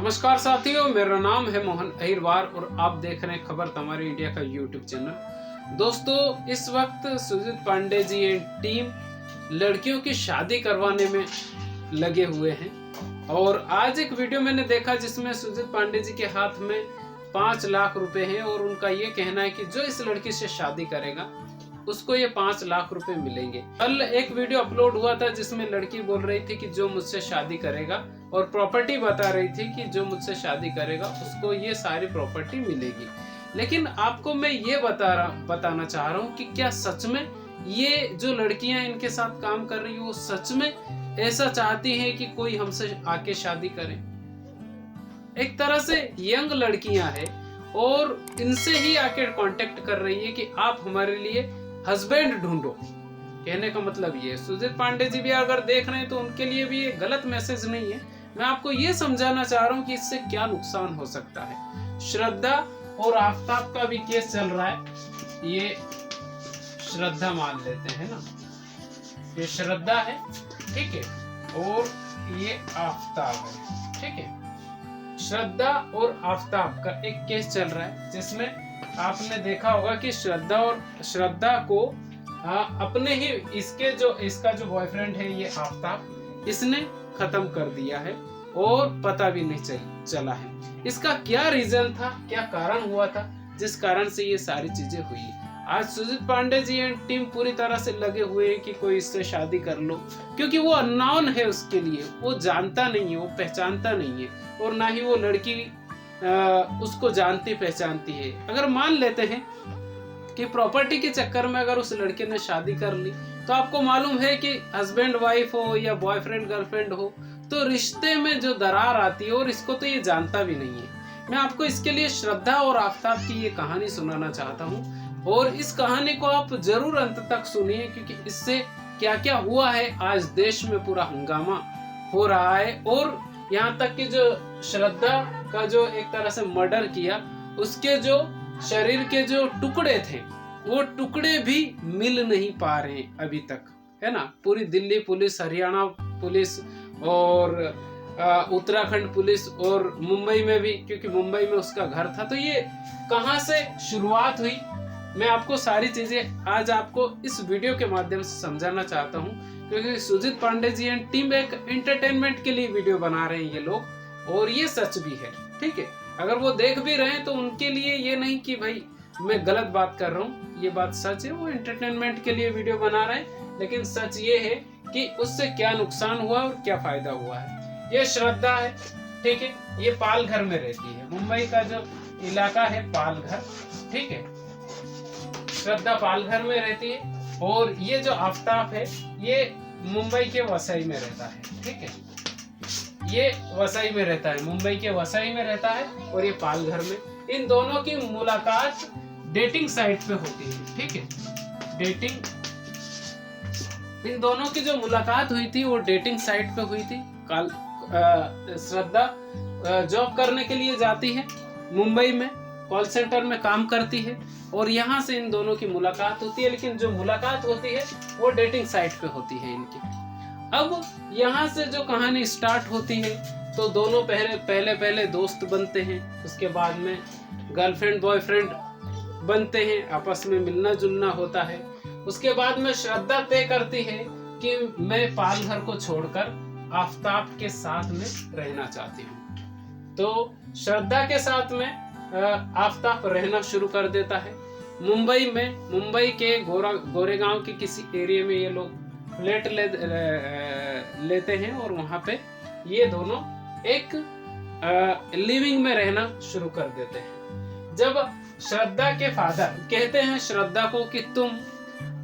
नमस्कार साथियों, मेरा नाम है मोहन अहिरवार और आप देख रहे हैं खबर तमारी इंडिया का यूट्यूब चैनल। दोस्तों, इस वक्त सुजीत पांडे जी एंड टीम लड़कियों की शादी करवाने में लगे हुए हैं और आज एक वीडियो मैंने देखा जिसमें सुजीत पांडे जी के हाथ में 5 लाख रुपए हैं और उनका ये कहना है कि जो इस लड़की से शादी करेगा उसको ये 5 लाख रुपए मिलेंगे। कल एक वीडियो अपलोड हुआ था जिसमें लड़की बोल रही थी कि जो मुझसे शादी करेगा और प्रॉपर्टी बता रही थी कि जो मुझसे शादी करेगा उसको ये सारी प्रॉपर्टी मिलेगी। लेकिन आपको मैं ये बताना चाह रहा हूँ कि क्या सच में ये जो लड़कियां इनके साथ काम कर रही है वो सच में ऐसा चाहती हैं कि कोई हमसे आके शादी करे। एक तरह से यंग लड़कियां हैं और इनसे ही आके कांटेक्ट कर रही है कि आप हमारे लिए हस्बैंड ढूंढो। कहने का मतलब ये सुजीत पांडे जी भी अगर देख रहे हैं तो उनके लिए भी ये गलत मैसेज नहीं है। मैं आपको ये समझाना चाह रहा हूँ कि इससे क्या नुकसान हो सकता है। श्रद्धा और आफ्ताब का भी केस चल रहा है। ये श्रद्धा मान लेते हैं ना, ये श्रद्धा है, ठीक है, और ये आफ्ताब है, ठीक है। श्रद्धा और आफ्ताब का एक केस चल रहा है जिसमें आपने देखा होगा कि श्रद्धा को अपने ही इसका जो बॉयफ्रेंड है ये आफ्ताब, इसने खत्म कर दिया है और पता भी नहीं चला है। इसका क्या रीजन था, क्या कारण हुआ था जिस कारण से ये सारी चीजें हुई। आज सुजीत पांडे जी एंड टीम पूरी तरह से लगे हुए हैं कि कोई इससे शादी कर लो, क्योंकि वो अननोन है उसके लिए, वो जानता नहीं है, वो पहचानता नहीं है और ना ही वो लड़की उसको जानती पहचानती है। अगर मान लेते हैं कि प्रॉपर्टी के चक्कर में अगर उस लड़के ने शादी कर ली तो आपको मालूम है कि हस्बैंड वाइफ हो या बॉयफ्रेंड गर्लफ्रेंड हो तो रिश्ते में जो दरार आती है और इसको तो ये जानता भी नहीं है। मैं आपको इसके लिए श्रद्धा और आफ्ताब की ये कहानी सुनाना चाहता हूँ और इस कहानी को आप जरूर अंत तक सुनिए, क्योंकि इससे क्या क्या हुआ है। आज देश में पूरा हंगामा हो रहा है और यहाँ तक कि जो श्रद्धा का जो एक तरह से मर्डर किया उसके जो शरीर के जो टुकड़े थे वो टुकड़े भी मिल नहीं पा रहे हैं अभी तक, है ना। पूरी दिल्ली पुलिस, हरियाणा पुलिस और उत्तराखंड पुलिस और मुंबई में भी, क्योंकि मुंबई में उसका घर था, तो ये कहां से शुरुआत हुई मैं आपको सारी चीजें आज आपको इस वीडियो के माध्यम से समझाना चाहता हूँ, क्योंकि सुजीत पांडे जी एंड टीम एक एंटरटेनमेंट के लिए वीडियो बना रहे हैं ये लोग और ये सच भी है, ठीक है। अगर वो देख भी रहे हैं तो उनके लिए ये नहीं कि भाई मैं गलत बात कर रहा हूँ, ये बात सच है। वो एंटरटेनमेंट के लिए वीडियो बना रहे हैं, लेकिन सच ये है कि उससे क्या नुकसान हुआ और क्या फायदा हुआ है। ये श्रद्धा है, ठीक है, ये पालघर में रहती है, मुंबई का जो इलाका है पालघर, ठीक है। श्रद्धा पालघर में रहती है और ये जो आफ्ताब है ये मुंबई के वसई में रहता है, ठीक है। ये वसई में रहता है, मुंबई के वसई में रहता है और ये पालघर में। इन दोनों की मुलाकात डेटिंग साइट पे होती है, ठीक है। इन दोनों की जो मुलाकात हुई थी वो डेटिंग साइट पे हुई थी। श्रद्धा जॉब करने के लिए जाती है मुंबई में, कॉल सेंटर में काम करती है और यहाँ से इन दोनों की मुलाकात होती है, लेकिन जो मुलाकात होती है वो डेटिंग साइट पे होती है इनकी। अब यहाँ से जो कहानी स्टार्ट होती है तो दोनों पहले दोस्त बनते हैं, उसके बाद में गर्लफ्रेंड बॉयफ्रेंड बनते हैं, आपस में मिलना जुलना होता है। उसके बाद में श्रद्धा तय करती है कि मैं पालघर को छोड़कर आफ्ताब के साथ में रहना चाहती हूँ। तो श्रद्धा के साथ में आफ्ताब रहना शुरू कर देता है मुंबई के गोरेगांव के किसी एरिया में। ये लोग फ्लैट लेते हैं और वहां पे ये दोनों एक लिविंग में रहना शुरू कर देते हैं। जब श्रद्धा के फादर कहते हैं श्रद्धा को कि तुम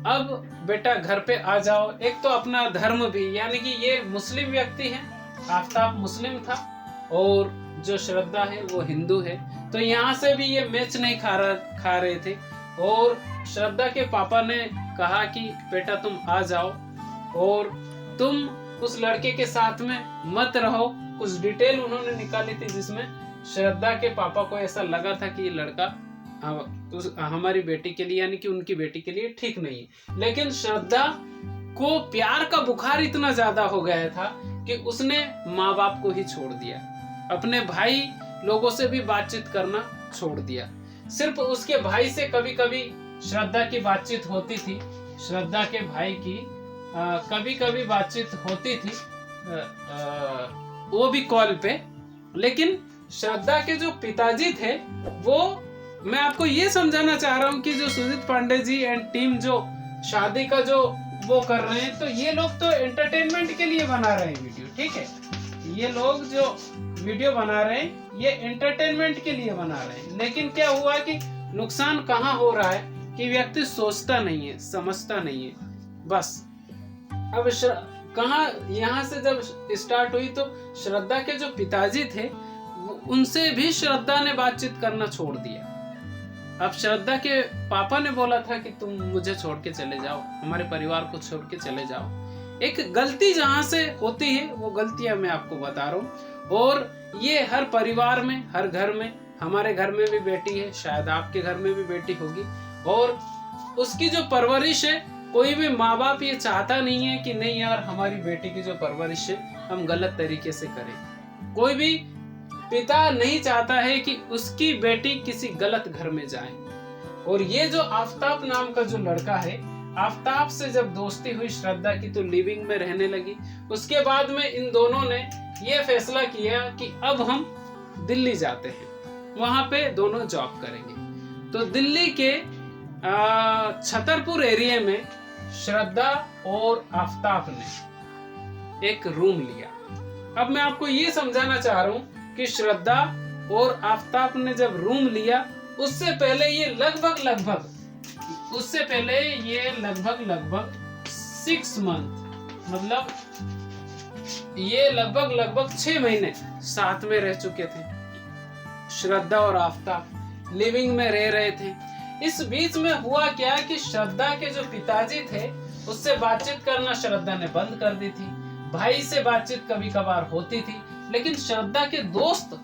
अब बेटा घर पे आ जाओ, एक तो अपना धर्म भी, यानी कि ये मुस्लिम व्यक्ति है, आफ्ताब मुस्लिम था और जो श्रद्धा है वो हिंदू है, तो यहाँ से भी ये मैच नहीं खा रहे थे और श्रद्धा के पापा ने कहा कि बेटा तुम आ जाओ और तुम उस लड़के के साथ में मत रहो। कुछ डिटेल उन्होंने निकाली थी जिसमें श्रद्धा के पापा को ऐसा लगा था कि ये लड़का हमारी बेटी के लिए, यानी कि उनकी बेटी के लिए ठीक नहीं है। लेकिन श्रद्धा को प्यार का बुखार इतना ज्यादा हो गया था कि उसने माँ बाप को ही छोड़ दिया। अपने भाई लोगों से भी बातचीत करना छोड़ दिया। सिर्फ उसके भाई से कभी कभी श्रद्धा की बातचीत होती थी, श्रद्धा के भाई की कभी कभी बातचीत होती थी, वो भी कॉल पे। लेकिन श्रद्धा के जो पिताजी थे, वो मैं आपको ये समझाना चाह रहा हूँ कि जो सुजीत पांडे जी एंड टीम जो शादी का जो वो कर रहे हैं, तो ये लोग तो एंटरटेनमेंट के लिए बना रहे हैं वीडियो, ठीक है। ये लोग जो वीडियो बना रहे हैं ये एंटरटेनमेंट के लिए बना रहे हैं। लेकिन क्या हुआ कि नुकसान कहाँ हो रहा है कि व्यक्ति सोचता नहीं है, समझता नहीं है। बस अब कहाँ यहाँ से जब स्टार्ट हुई तो श्रद्धा के जो पिताजी थे उनसे भी श्रद्धा ने बातचीत करना छोड़ दिया। अब श्रद्धा के पापा ने बोला था कि तुम मुझे छोड़ के चले जाओ, हमारे परिवार को छोड़ के चले जाओ। एक गलती जहां से होती है वो गलतियां मैं आपको बता रहा हूँ। और ये हर परिवार में, हर घर में, हमारे घर में भी बेटी है, शायद आपके घर में भी बेटी होगी, और उसकी जो परवरिश है, कोई भी माँ बाप ये चाहता नहीं है कि नहीं यार हमारी बेटी की जो परवरिश है हम गलत तरीके से करें। कोई भी पिता नहीं चाहता है कि उसकी बेटी किसी गलत घर में जाए। और ये जो आफ्ताब नाम का जो लड़का है, आफ्ताब से जब दोस्ती हुई श्रद्धा की तो लिविंग में रहने लगी। उसके बाद में इन दोनों ने ये फैसला किया कि अब हम दिल्ली जाते हैं, वहां पे दोनों जॉब करेंगे। तो दिल्ली के छतरपुर एरिया में श्रद्धा और आफ्ताब ने एक रूम लिया। अब मैं आपको ये समझाना चाह रहा हूँ कि श्रद्धा और आफ्ताब ने जब रूम लिया, उससे पहले ये लगभग 6 मंथ, मतलब ये लगभग 6 महीने साथ में रह चुके थे। श्रद्धा और आफ्ताब लिविंग में रह रहे थे। इस बीच में हुआ क्या कि श्रद्धा के जो पिताजी थे उससे बातचीत करना श्रद्धा ने बंद कर दी थी। भाई से बातचीत कभी कभार होती थी, लेकिन श्रद्धा के दोस्त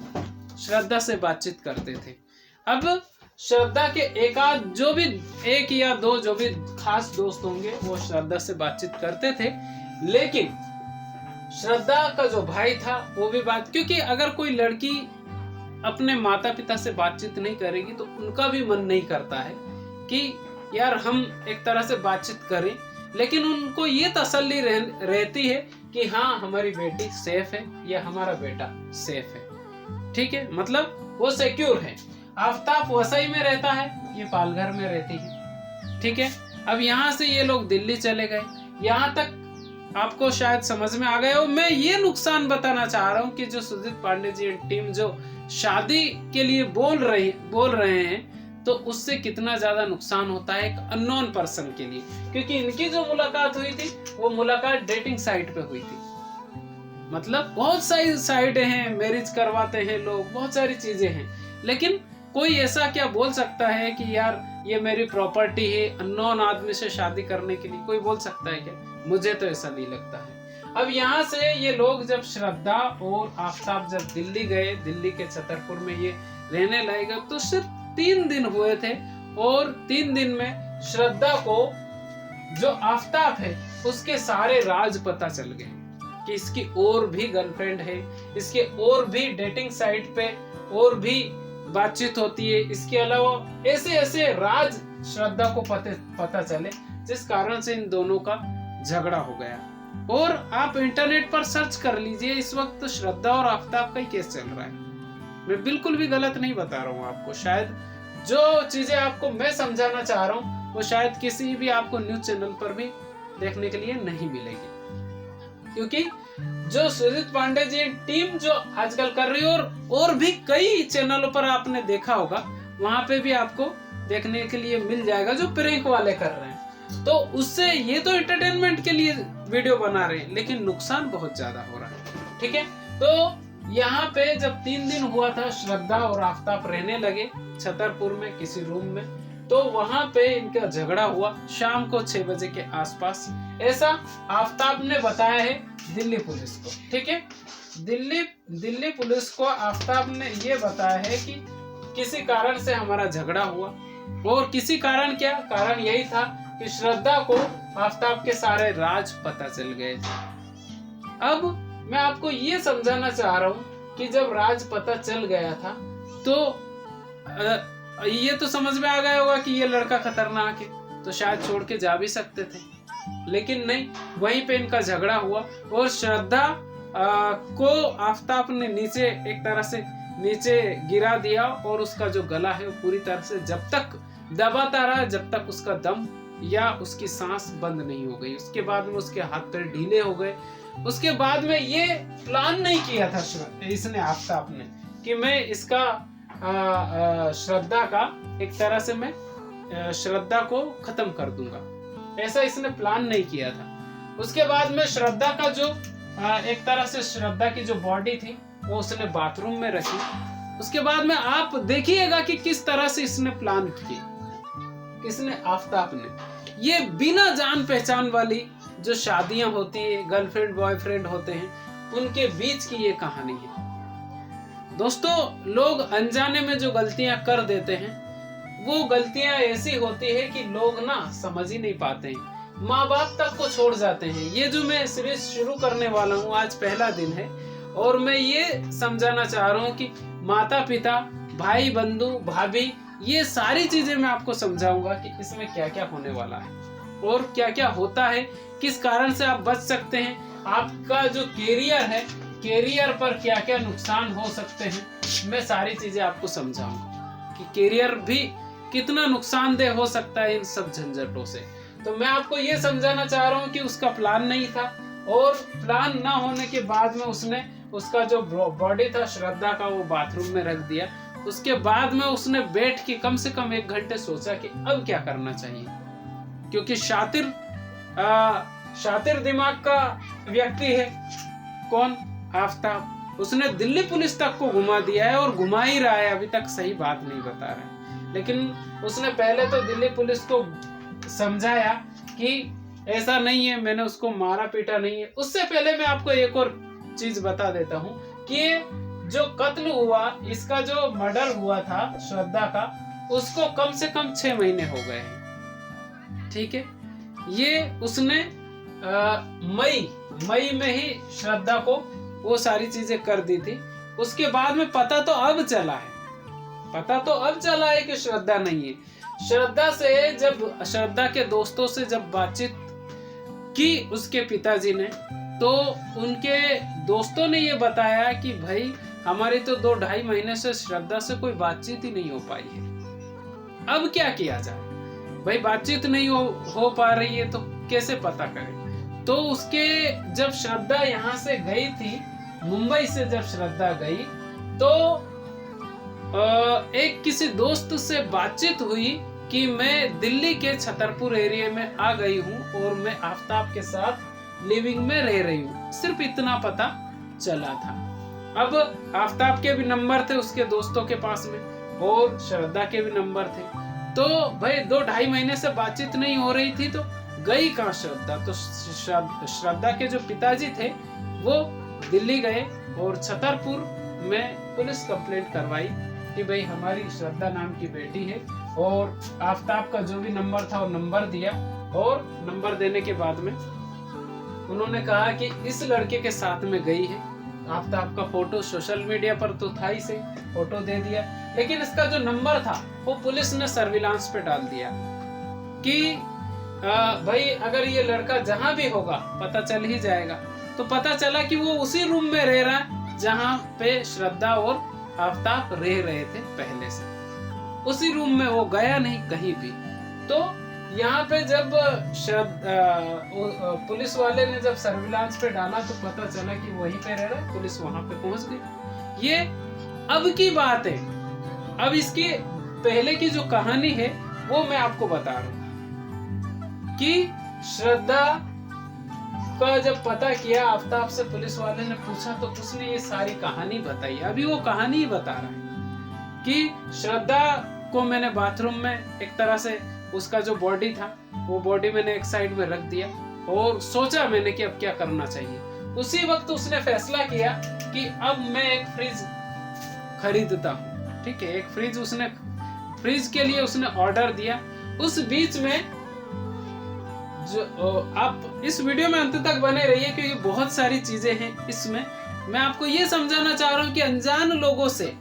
श्रद्धा से बातचीत करते थे। अब श्रद्धा के एक या दो जो भी खास दोस्त होंगे वो श्रद्धा से बातचीत करते थे। लेकिन श्रद्धा का जो भाई था वो भी क्योंकि अगर कोई लड़की अपने माता पिता से बातचीत नहीं करेगी तो उनका भी मन नहीं करता है कि यार हम एक तरह से बातचीत करें। लेकिन उनको ये तसल्ली रहती है कि हाँ हमारी बेटी सेफ है या हमारा बेटा सेफ है, ठीक है, मतलब वो सिक्योर है। आफ्ताब वसई में रहता है, ये पालघर में रहती है, ठीक है। अब यहाँ से ये लोग दिल्ली चले गए। यहाँ तक आपको शायद समझ में आ गया हो। मैं ये नुकसान बताना चाह रहा हूँ कि जो सुजीत पांडे जी टीम जो शादी के लिए बोल रहे हैं तो उससे कितना ज्यादा नुकसान होता है एक अननोन पर्सन के लिए। क्योंकि इनकी जो मुलाकात हुई थी वो मुलाकात डेटिंग साइट पे हुई थी। मतलब बहुत सारी साइटें हैं, मैरिज करवाते हैं लोग, बहुत सारी चीजें हैं। लेकिन कोई ऐसा क्या बोल सकता है कि यार ये मेरी प्रॉपर्टी है, अननोन आदमी से शादी करने के लिए कोई बोल सकता है क्या? मुझे तो ऐसा नहीं लगता है। अब यहाँ से ये लोग जब श्रद्धा और आफ्ताब जब दिल्ली गए, दिल्ली के छतरपुर में ये रहने लगे, तो सिर्फ 3 दिन हुए थे। और 3 दिन में श्रद्धा को जो आफ्ताब है उसके सारे राज पता चल गए कि इसकी और भी गर्लफ्रेंड है, इसके और भी डेटिंग साइट पे और भी बातचीत होती है, इसके अलावा ऐसे राज श्रद्धा को पता चले, जिस कारण से इन दोनों का झगड़ा हो गया। और आप इंटरनेट पर सर्च कर लीजिए, इस वक्त श्रद्धा और आफ्ताब का ही केस चल रहा है। मैं बिल्कुल भी गलत नहीं बता रहा हूँ आपको। शायद जो चीजें आपको मैं समझाना चाह रहा हूँ वो शायद किसी भी आपको न्यूज चैनल पर भी देखने के लिए नहीं मिलेगी। क्योंकि जो सुजीत पांडे जी टीम जो आजकल कर रही है, और भी कई चैनलों पर आपने देखा होगा, वहां पे भी आपको देखने के लिए मिल जाएगा जो प्रैंक वाले कर रहे हैं। तो उससे ये तो एंटरटेनमेंट के लिए वीडियो बना रहे हैं, लेकिन नुकसान बहुत ज्यादा हो रहा है, ठीक है। तो यहाँ पे जब 3 दिन हुआ था, श्रद्धा और आफ्ताब रहने लगे छतरपुर में किसी रूम में, तो वहां पे इनका झगड़ा हुआ शाम को 6 बजे के आसपास। ऐसा आफ्ताब ने बताया है दिल्ली पुलिस को, ठीक है। दिल्ली पुलिस को आफ्ताब ने ये बताया है कि किसी कारण से हमारा झगड़ा हुआ, और किसी कारण क्या, कारण यही था कि श्रद्धा को आफ्ताब के सारे राज पता चल गए। अब मैं आपको ये समझाना चाह रहा हूँ कि जब राज पता चल गया था तो ये तो समझ में आ गया होगा कि ये लड़का खतरनाक है, तो शायद छोड़ के जा भी सकते थे, लेकिन नहीं, वहीं पे इनका झगड़ा हुआ और श्रद्धा को आफताब ने नीचे एक तरह से नीचे गिरा दिया और उसका जो गला है वो पूरी तरह से जब तक दबाता रहा जब तक उसका दम या उसकी सांस बंद नहीं हो गई। उसके बाद में उसके हाथ पैर ढीले हो गए। उसके बाद में ये प्लान नहीं किया था इसने आफताब ने कि मैं इसका श्रद्धा का एक तरह से मैं श्रद्धा को खत्म कर दूंगा, ऐसा इसने प्लान नहीं किया था। उसके बाद में श्रद्धा का जो एक तरह से श्रद्धा की जो बॉडी थी वो उसने बाथरूम में रखी। उसके बाद में आप देखिएगा कि किस तरह से इसने प्लान किया, किसने, आफताब ने। ये बिना जान पहचान वाली जो शादियां होती है, गर्लफ्रेंड बॉयफ्रेंड होते हैं, उनके बीच की ये कहानी है। दोस्तों, लोग अनजाने में जो गलतियां कर देते हैं वो गलतियां ऐसी होती है कि लोग ना समझ ही नहीं पाते हैं, माँ बाप तक को छोड़ जाते हैं। ये जो मैं सीरीज शुरू करने वाला हूँ, आज पहला दिन है और मैं ये समझाना चाह रहा हूँ कि माता पिता, भाई बंधु, भाभी, ये सारी चीजें मैं आपको समझाऊंगा कि इसमें क्या क्या होने वाला है और क्या क्या होता है, किस कारण से आप बच सकते हैं, आपका जो कैरियर है, कैरियर पर क्या क्या नुकसान हो सकते हैं, मैं सारी चीजें आपको समझाऊंगा कि कैरियर भी कितना नुकसानदेह हो सकता है इन सब झंझटों से। तो मैं आपको ये समझाना चाह रहा हूँ कि उसका प्लान नहीं था और प्लान ना होने के बाद में उसने उसका जो बॉडी था श्रद्धा का वो बाथरूम में रख दिया। उसके बाद में उसने बैठ के कम से कम 1 घंटे सोचा कि अब क्या करना चाहिए, क्योंकि शातिर दिमाग का व्यक्ति है कौन, आफताब। उसने दिल्ली पुलिस तक को घुमा दिया है और घुमा ही रहा है, अभी तक सही बात नहीं बता रहा है। लेकिन उसने पहले तो दिल्ली पुलिस को समझाया कि ऐसा नहीं है, मैंने उसको मारा पीटा नहीं है। उससे पहले मैं आपको एक और चीज बता देता हूँ कि जो कत्ल हुआ, इसका जो मर्डर हुआ था श्रद्धा का, उसको कम से कम 6 महीने हो गए हैं, ठीक है। ये उसने मई में ही श्रद्धा को वो सारी चीजें कर दी थी। उसके बाद में पता तो अब चला है कि श्रद्धा नहीं है। श्रद्धा से जब श्रद्धा के दोस्तों से जब बातचीत की उसके पिताजी ने, तो उनके दोस्तों ने ये बताया कि भाई हमारी तो 2-2.5 महीने से श्रद्धा से कोई बातचीत ही नहीं हो पाई है, अब क्या किया जाए। भाई बातचीत नहीं हो पा रही है तो कैसे पता करें। तो उसके जब श्रद्धा यहाँ से गई थी, मुंबई से जब श्रद्धा गई, तो एक किसी दोस्त से बातचीत हुई कि मैं दिल्ली के छतरपुर एरिया में आ गई हूँ और मैं आफताब के साथ लिविंग में रह रही हूँ। सिर्फ इतना पता चला था। अब आफताब के भी नंबर थे उसके दोस्तों के पास में और श्रद्धा के भी नंबर थे। तो भाई 2-2.5 महीने से बातचीत नहीं हो रही थी, तो गई कहाँ श्रद्धा। तो श्रद्धा के जो पिताजी थे वो दिल्ली गए और छतरपुर में पुलिस कंप्लेंट करवाई कि भाई हमारी श्रद्धा नाम की बेटी है, और आफताब का जो भी नंबर था वो नंबर दिया। और नंबर देने के बाद में उन्होंने कहा कि इस लड़के के साथ में गई है। आफताब का फोटो सोशल मीडिया पर तो था ही से, फोटो दे दिया, लेकिन इसका जो नंबर था वो पुलिस ने सर्विलांस पे डाल दिया कि भाई अगर ये लड़का जहां भी होगा पता चल ही जाएगा। तो पता चला कि वो उसी रूम में रह रहा है जहां पे श्रद्धा और आफताब रह रहे थे पहले से। उसी रूम में वो गया नहीं कहीं भी। तो यहाँ पे जब पुलिस वाले ने जब सर्विलांस पे डाला तो पता चला कि वहीं पे रह रहा है। पुलिस वहां पे पहुंच गई। ये अब की बात है। अब इसकी पहले की जो कहानी है वो मैं आपको बता रहा हूँ कि श्रद्धा का जब पता किया आफताब से, पुलिस वाले ने पूछा तो उसने ये सारी कहानी बताई। अभी वो कहानी ही बता रहा है कि श्रद्धा को मैंने बाथरूम में एक तरह से उसका जो बॉडी था वो बॉडी मैंने एक साइड में रख दिया और सोचा मैंने कि अब क्या करना चाहिए। उसी वक्त उसने फैसला किया कि अब मैं एक फ्रिज खरीदता हूँ, ठीक है। एक फ्रिज उसने, फ्रिज के लिए उसने ऑर्डर दिया। उस बीच में जो आप इस वीडियो में अंत तक बने रहिए क्योंकि बहुत सारी चीजें हैं इसमें मैं आपको ये समझाना चाह रहा हूँ कि अनजान लोगों से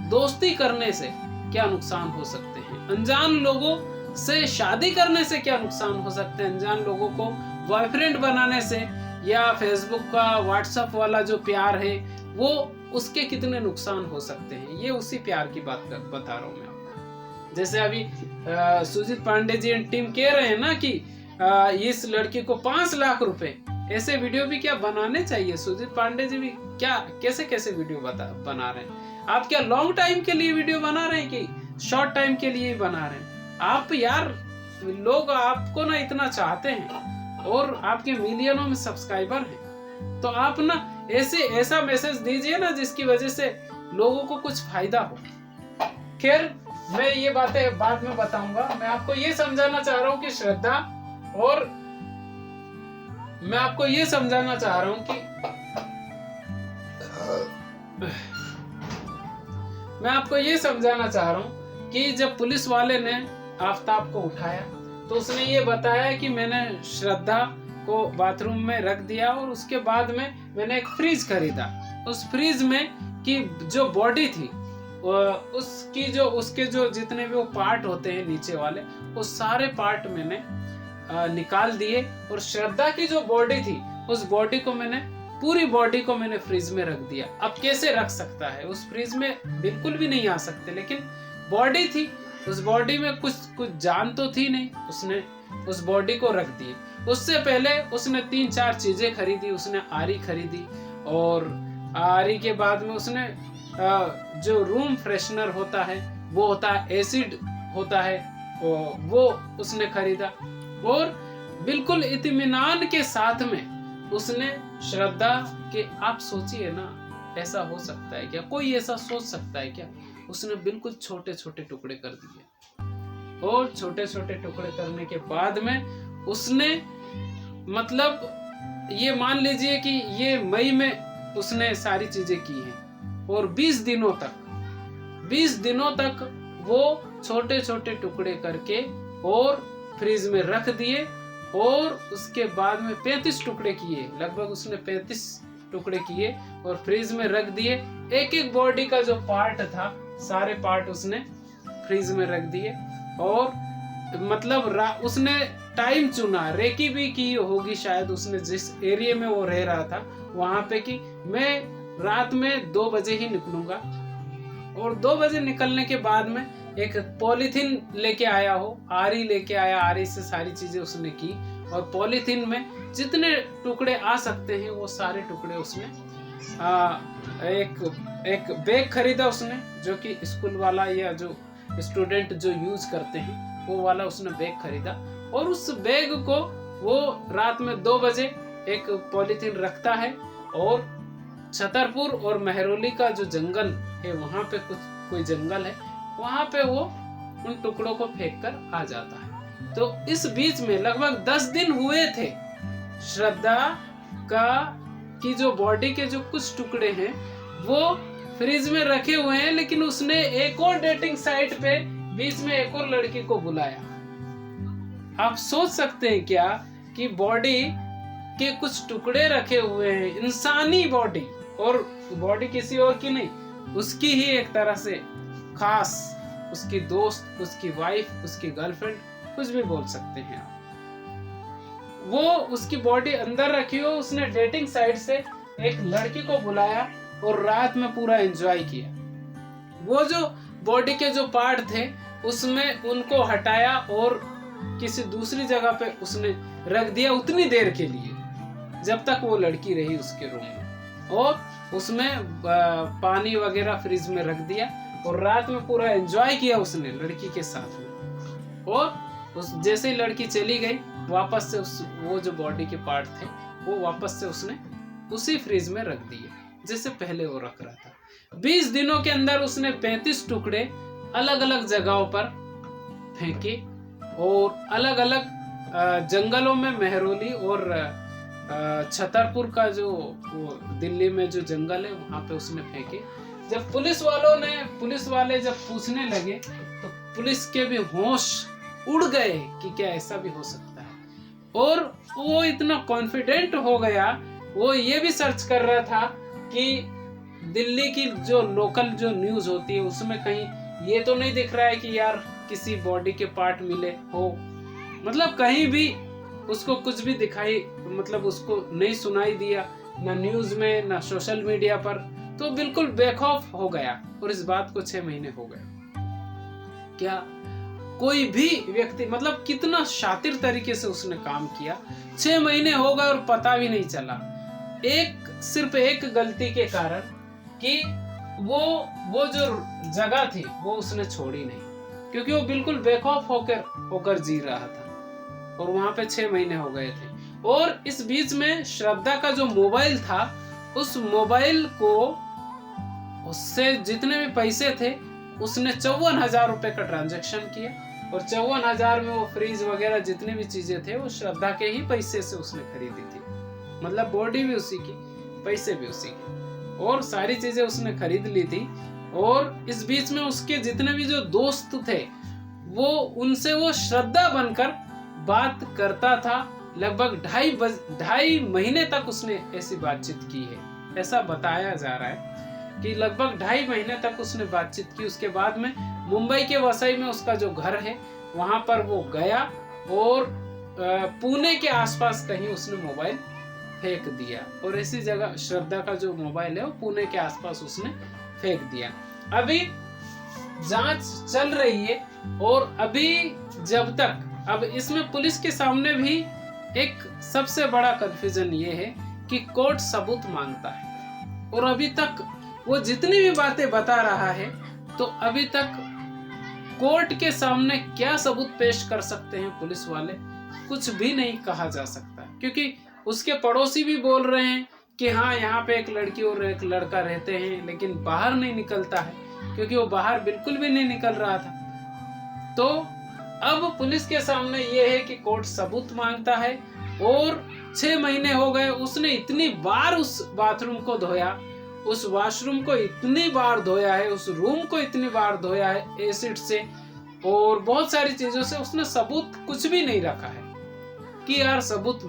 दोस्ती करने से क्या नुकसान हो सकते हैं, अनजान लोगों से शादी करने से क्या नुकसान हो सकते हैं, अनजान लोगों को बॉयफ्रेंड बनाने से, या फेसबुक का व्हाट्सएप वाला जो प्यार है वो उसके कितने नुकसान हो सकते हैं। ये उसी प्यार की बात बता रहा हूँ मैं आपको। जैसे अभी सुजीत पांडे जी एंड टीम कह रहे हैं ना कि इस लड़की को 5 लाख रुपए, ऐसे वीडियो भी क्या बनाने चाहिए। सुजीत पांडे जी भी क्या कैसे कैसे वीडियो बना रहे हैं। आप क्या लॉन्ग टाइम के लिए वीडियो बना रहे हैं कि शॉर्ट टाइम के लिए बना रहे हैं। आप यार, लोग आपको ना इतना चाहते हैं और आपके मिलियनों में सब्सक्राइबर हैं, तो आप ना ऐसा मैसेज दीजिए ना जिसकी वजह से लोगों को कुछ फायदा हो। खैर, मैं ये बातें बाद में बताऊंगा। मैं आपको ये समझाना चाह रहा हूँ कि श्रद्धा, और मैं आपको ये समझाना चाह रहा हूँ कि मैं आपको ये समझाना चाह रहा हूँ कि जब पुलिस वाले ने आफताब को उठाया तो उसने ये बताया कि मैंने श्रद्धा को बाथरूम में रख दिया और उसके बाद में मैंने एक फ्रिज खरीदा। उस फ्रिज में की जो बॉडी थी उसके जो जितने भी वो पार्ट होते हैं नीचे वाले, वो सारे पार्ट मैंने निकाल दिए और श्रद्धा की जो बॉडी थी उस बॉडी को मैंने पूरी बॉडी को मैंने फ्रिज में रख दिया। अब कैसे रख सकता है, उस फ्रिज में बिल्कुल भी नहीं आ सकते, लेकिन बॉडी थी, उस बॉडी में कुछ जान तो थी नहीं, उसने उस बॉडी को रख दी। उससे पहले उसने 3-4 चीजें खरीदी। उसने आरी खरीदी और आरी के बाद में उसने जो रूम फ्रेशनर होता है, वो होता है एसिड होता है, वो उसने खरीदा और बिल्कुल इत्मीनान के साथ में उसने श्रद्धा के, आप सोचिए ना, ऐसा हो सकता है क्या, कोई ऐसा सोच सकता है क्या। उसने बिल्कुल छोटे छोटे टुकड़े कर दिए और छोटे छोटे टुकड़े करने के बाद में उसने, मतलब ये मान लीजिए कि ये मई में उसने सारी चीजें की हैं और 20 दिनों तक वो छोटे छोटे टुकड़े करके और फ्रिज में रख दिए और उसके बाद में 35 टुकड़े किए, लगभग उसने 35 टुकड़े किए और फ्रिज में रख दिए। एक एक बॉडी का जो पार्ट था, सारे पार्ट उसने फ्रिज में रख दिए और मतलब उसने टाइम चुना, रेकी भी की होगी शायद उसने जिस एरिया में वो रह रहा था वहां पे, कि मैं रात में 2 बजे ही निकलूंगा और 2 बजे निकलने के बाद में एक पॉलीथीन लेके आया हो, आरी लेके आया, आरी से सारी चीजें उसने की और पॉलीथीन में जितने टुकड़े आ सकते हैं वो सारे टुकड़े उसने एक बैग खरीदा उसने, जो कि स्कूल वाला या जो स्टूडेंट जो यूज करते हैं वो वाला उसने बैग खरीदा और उस बैग को वो रात में 2 बजे एक पॉलीथीन रखता है और छतरपुर और मेहरौली का जो जंगल है, वहां पे कोई जंगल है, वहां पे वो उन टुकड़ों को फेंक कर आ जाता है। तो इस बीच में लगभग 10 दिन हुए थे श्रद्धा की जो बॉडी के जो कुछ टुकड़े हैं वो फ्रिज में रखे हुए हैं, लेकिन उसने एक और डेटिंग साइट पे बीच में एक और लड़की को बुलाया। आप सोच सकते हैं क्या कि बॉडी के कुछ टुकड़े रखे हुए हैं, इंसानी बॉडी, और बॉडी किसी और की नहीं, उसकी ही एक तरह से खास, उसकी दोस्त, उसकी वाइफ, उसकी गर्लफ्रेंड, कुछ भी बोल सकते हैं आप। वो उसकी बॉडी अंदर रखी हो, उसने डेटिंग साइट से एक लड़की को बुलाया और रात में पूरा एंजॉय किया। वो जो बॉडी के जो पार्ट थे उसमें उनको हटाया और किसी दूसरी जगह पे उसने रख दिया उतनी देर के लिए जब तक वो लड़की रही उसके रूम में, और उसमें पानी वगैरह फ्रिज में रख दिया और रात में पूरा एंजॉय किया उसने लड़की के साथ में। और जैसे ही लड़की चली गई, वापस से वो जो बॉडी के पार्ट थे वो वापस से उसने उसी फ्रिज में रख दिए जैसे पहले वो रख रहा था। 20 दिनों के अंदर उसने 35 टुकड़े अलग अलग जगहों पर फेंके और अलग अलग जंगलों में, मेहरौली और छतरपुर का जो दिल्ली में जो जंगल है वहां पे उसने फेंके। जब पुलिस वाले जब पूछने लगे तो पुलिस के भी होश उड़ गए कि क्या ऐसा भी हो सकता है, और वो इतना कॉन्फिडेंट हो गया, वो ये भी सर्च कर रहा था कि दिल्ली की जो लोकल जो न्यूज होती है उसमें कहीं ये तो नहीं दिख रहा है कि यार किसी बॉडी के पार्ट मिले हो, मतलब कहीं भी उसको कुछ भी दिखाई, मतलब उसको नहीं सुनाई दिया, ना न्यूज में ना सोशल मीडिया पर, तो बिल्कुल बेखौफ हो गया। और इस बात को 6 महीने हो गए। क्या कोई भी व्यक्ति, मतलब कितना शातिर तरीके से उसने काम किया, 6 महीने हो गए और पता भी नहीं चला, सिर्फ एक गलती के कारण कि वो जो जगह थी वो उसने छोड़ी नहीं, क्योंकि वो बिल्कुल बेखौफ होकर जी रहा था और वहां पे 6 महीने हो गए थे। और इस बीच में श्रद्धा का जो मोबाइल था, उस मोबाइल को, उससे जितने भी पैसे थे उसने 54,000 रुपए का ट्रांजैक्शन किया और 54,000 में वो फ्रिज वगैरह जितनी भी चीजें थे वो श्रद्धा के ही पैसे से उसने खरीदी थी, मतलब बॉडी भी उसी की, पैसे भी उसी के, और सारी चीजें उसने खरीद ली थी। और इस बीच में उसके जितने भी जो दोस्त थे वो उनसे वो श्रद्धा बनकर बात करता था। लगभग 2.5 महीने तक उसने ऐसी बातचीत की है, ऐसा बताया जा रहा है कि लगभग 2.5 महीने तक उसने बातचीत की। उसके बाद में मुंबई के वसई में उसका जो घर है वहां पर वो गया और पुणे के आसपास कहीं उसने मोबाइल फेंक दिया, और ऐसी जगह श्रद्धा का जो मोबाइल है वो पुणे के आसपास उसने फेंक दिया। अभी जांच चल रही है और अभी जब तक, अब इसमें पुलिस के सामने भी एक सबसे बड़ा कंफ्यूजन ये है कि कोर्ट सबूत मांगता है, और अभी तक वो जितनी भी बातें बता रहा है तो अभी तक कोर्ट के सामने क्या सबूत पेश कर सकते हैं पुलिस वाले, कुछ भी नहीं कहा जा सकता, क्योंकि उसके पड़ोसी भी बोल रहे हैं कि हाँ यहाँ पे एक लड़की और एक लड़का रहते हैं, लेकिन बाहर नहीं निकलता है, क्योंकि वो बाहर बिल्कुल भी नहीं निकल रहा था। तो अब पुलिस के सामने ये है कि कोर्ट सबूत मांगता है, और 6 महीने हो गए, उसने इतनी बार उस बाथरूम को धोया, उस वॉशरूम को इतनी बार धोया है, उस रूम को इतनी बार धोया है एसिड से और बहुत सारी चीजों से, उसने सबूत कुछ भी नहीं रखा है कि यार सबूत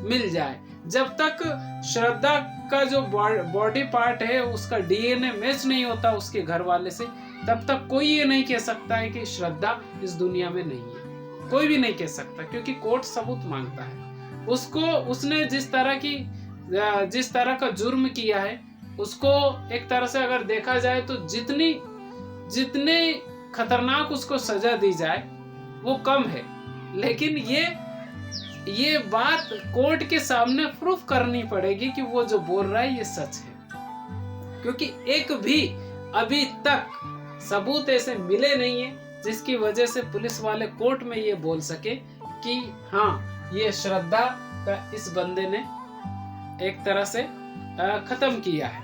मिल जाए। जब तक श्रद्धा का जो बॉडी पार्ट है उसका डीएनए मैच नहीं होता उसके घर वाले से, तब तक कोई ये नहीं कह सकता है कि श्रद्धा इस दुनिया में नहीं है, कोई भी नहीं कह सकता, क्योंकि कोर्ट सबूत मांगता है। उसने जिस तरह का जुर्म किया है उसको एक तरह से अगर देखा जाए तो जितने खतरनाक उसको सजा दी जाए वो कम है, लेकिन ये बात कोर्ट के सामने प्रूफ करनी पड़ेगी कि वो जो बोल रहा है ये सच है, क्योंकि एक भी अभी तक सबूत ऐसे मिले नहीं है जिसकी वजह से पुलिस वाले कोर्ट में ये बोल सके कि हाँ ये श्रद्धा का इस बंदे ने एक तरह से खत्म किया है।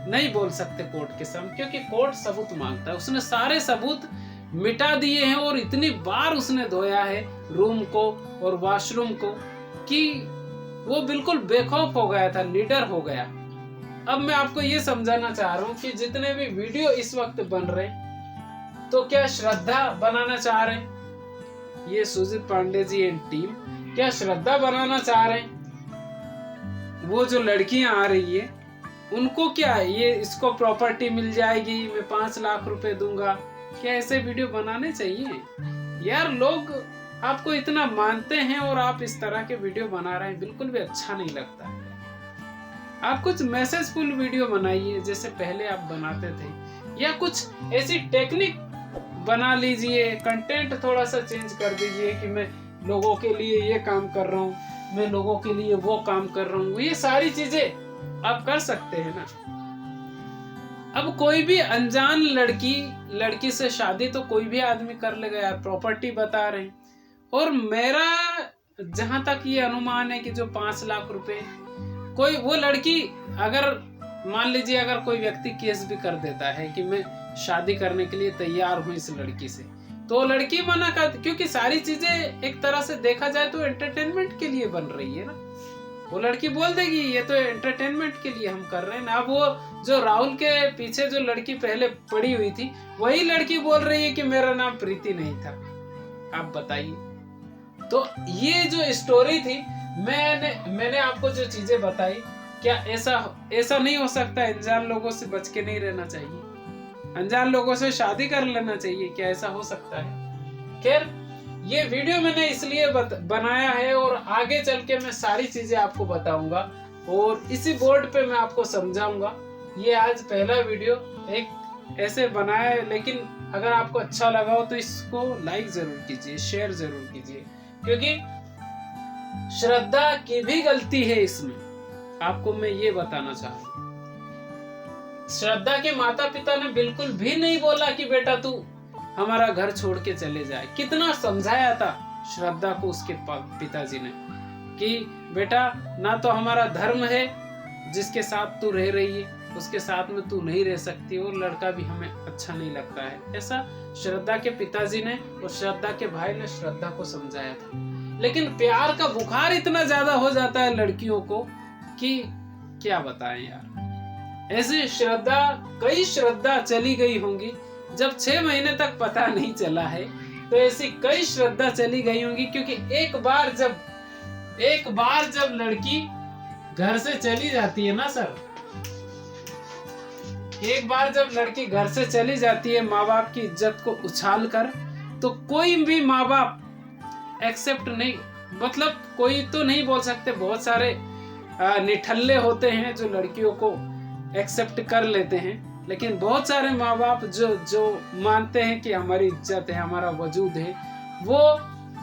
नहीं बोल सकते कोर्ट के सामने, क्योंकि कोर्ट सबूत मांगता है। उसने सारे सबूत मिटा दिए हैं और इतनी बार उसने धोया है रूम को और वॉशरूम को कि वो बिल्कुल बेखौफ हो गया था, निडर हो गया। अब मैं आपको ये समझाना चाह रहा हूँ कि जितने भी वीडियो इस वक्त बन रहे तो क्या श्रद्धा बनाना चाह रहे हैं, ये सुजीत पांडे जी एंड टीम क्या श्रद्धा बनाना चाह रहे हैं? वो जो लड़कियां आ रही है उनको क्या ये इसको प्रॉपर्टी मिल जाएगी, मैं 5 लाख रुपए दूंगा, क्या ऐसे वीडियो बनाने चाहिए? यार लोग आपको इतना मानते हैं और आप इस तरह के वीडियो बना रहे हैं, बिल्कुल भी अच्छा नहीं लगता है। आप कुछ मैसेजफुल वीडियो बनाइए जैसे पहले आप बनाते थे, या कुछ ऐसी टेक्निक बना लीजिए, कंटेंट थोड़ा सा चेंज कर दीजिए कि मैं लोगों के लिए ये काम कर रहा हूँ, मैं लोगों के लिए वो काम कर रहा हूँ, ये सारी चीजें आप कर सकते हैं ना। अब कोई भी अनजान लड़की से शादी तो कोई भी आदमी कर लेगा यार, प्रॉपर्टी बता रहे हैं। और मेरा जहां तक ये अनुमान है कि जो 5 लाख रुपए, कोई वो लड़की अगर मान लीजिए अगर कोई व्यक्ति केस भी कर देता है कि मैं शादी करने के लिए तैयार हूं इस लड़की से, तो लड़की मना कर, क्योंकि सारी चीजें एक तरह से देखा जाए तो एंटरटेनमेंट के लिए बन रही है ना। वो लड़की बोल देगी ये तो एंटरटेनमेंट के लिए हम कर रहे हैं ना। अब वो जो राहुल के पीछे जो लड़की पहले पड़ी हुई थी वही लड़की बोल रही है कि मेरा नाम प्रीति नहीं था। आप बताइए। तो ये जो स्टोरी थी, मैंने आपको जो चीजें बताई क्या ऐसा नहीं हो सकता? अनजान लोगों से बच के नहीं रहना चाहिए, अनजान लोगों से शादी कर लेना चाहिए, क्या ऐसा हो सकता है? खैर, ये वीडियो मैंने इसलिए बनाया है और आगे चल के मैं सारी चीजें आपको बताऊंगा और इसी बोर्ड पे मैं आपको समझाऊंगा। ये आज पहला वीडियो एक ऐसे बनाया है, लेकिन अगर आपको अच्छा लगा हो तो इसको लाइक जरूर कीजिए, शेयर जरूर कीजिए, क्योंकि श्रद्धा की भी गलती है इसमें, आपको मैं ये बताना चाह रहा हूँ। श्रद्धा के माता पिता ने बिल्कुल भी नहीं बोला कि बेटा तू हमारा घर छोड़ के चले जाए। कितना समझाया था श्रद्धा को उसके पिताजी ने कि बेटा ना तो हमारा धर्म है जिसके साथ तू रह रही है, उसके साथ में तू नहीं रह सकती, और लड़का भी हमें अच्छा नहीं लगता है। ऐसा श्रद्धा के पिताजी ने और श्रद्धा के भाई ने श्रद्धा को समझाया था। लेकिन प्यार का बुखार इतना ज्यादा हो जाता है लड़कियों को कि क्या बताएं यार। ऐसे कई श्रद्धा चली गई होंगी, जब 6 महीने तक पता नहीं चला है, तो ऐसी कई श्रद्धा चली गई होंगी, क्योंकि एक बार जब लड़की घर से चली जाती है ना सर, एक बार जब लड़की घर से चली जाती है माँ बाप की इज्जत को उछाल कर, तो कोई भी माँ बाप एक्सेप्ट नहीं, मतलब कोई तो नहीं बोल सकते, बहुत सारे निठल्ले होते हैं जो लड़कियों को एक्सेप्ट कर लेते हैं, लेकिन बहुत सारे माँ बाप जो मानते हैं कि हमारी इज्जत है, हमारा वजूद है, वो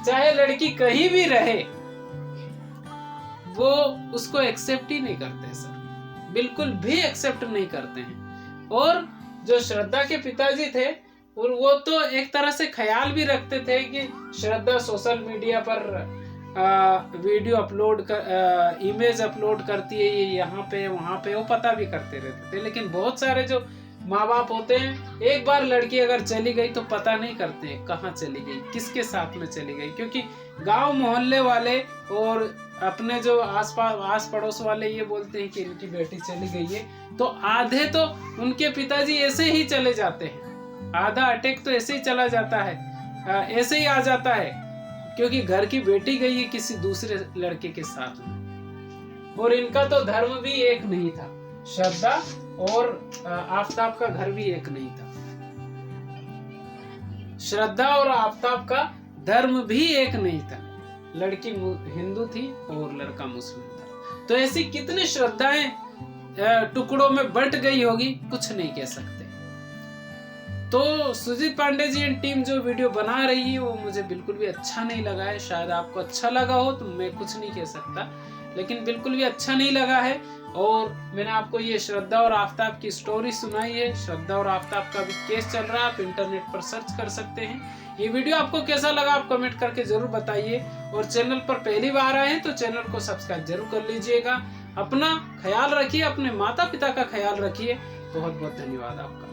चाहे लड़की कहीं भी रहे वो उसको एक्सेप्ट ही नहीं करते सर, बिल्कुल भी एक्सेप्ट नहीं करते हैं। और जो श्रद्धा के पिताजी थे, और वो तो एक तरह से ख्याल भी रखते थे कि श्रद्धा सोशल मीडिया पर वीडियो अपलोड कर, इमेज अपलोड करती है, ये यहाँ पे वहाँ पे, वो पता भी करते रहते थे। लेकिन बहुत सारे जो माँ बाप होते हैं, एक बार लड़की अगर चली गई तो पता नहीं करते कहाँ चली गई, किसके साथ में चली गई, क्योंकि गांव मोहल्ले वाले और अपने जो आस पड़ोस वाले ये बोलते हैं कि इनकी बेटी चली गई है, तो आधे तो उनके पिताजी ऐसे ही चले जाते हैं, आधा अटैक तो ऐसे ही चला जाता है, ऐसे ही आ जाता है, क्योंकि घर की बेटी गई है किसी दूसरे लड़के के साथ में। और इनका तो धर्म भी एक नहीं था, श्रद्धा और आफताब का घर भी एक नहीं था, श्रद्धा और आफताब का धर्म भी एक नहीं था, लड़की हिंदू थी और लड़का मुस्लिम था। तो ऐसी कितनी श्रद्धाएं टुकड़ों में बंट गई होगी, कुछ नहीं कह सकते। तो सुजीत पांडे जी एंड टीम जो वीडियो बना रही है वो मुझे बिल्कुल भी अच्छा नहीं लगा है। शायद आपको अच्छा लगा हो तो मैं कुछ नहीं कह सकता, लेकिन बिल्कुल भी अच्छा नहीं लगा है। और मैंने आपको ये श्रद्धा और आफताब की स्टोरी सुनाई है। श्रद्धा और आफताब का भी केस चल रहा है, आप इंटरनेट पर सर्च कर सकते हैं। ये वीडियो आपको कैसा लगा आप कमेंट करके जरूर बताइए, और चैनल पर पहली बार आए हैं तो चैनल को सब्सक्राइब जरूर कर लीजिएगा। अपना ख्याल रखिए, अपने माता पिता का ख्याल रखिए। बहुत बहुत धन्यवाद आपका।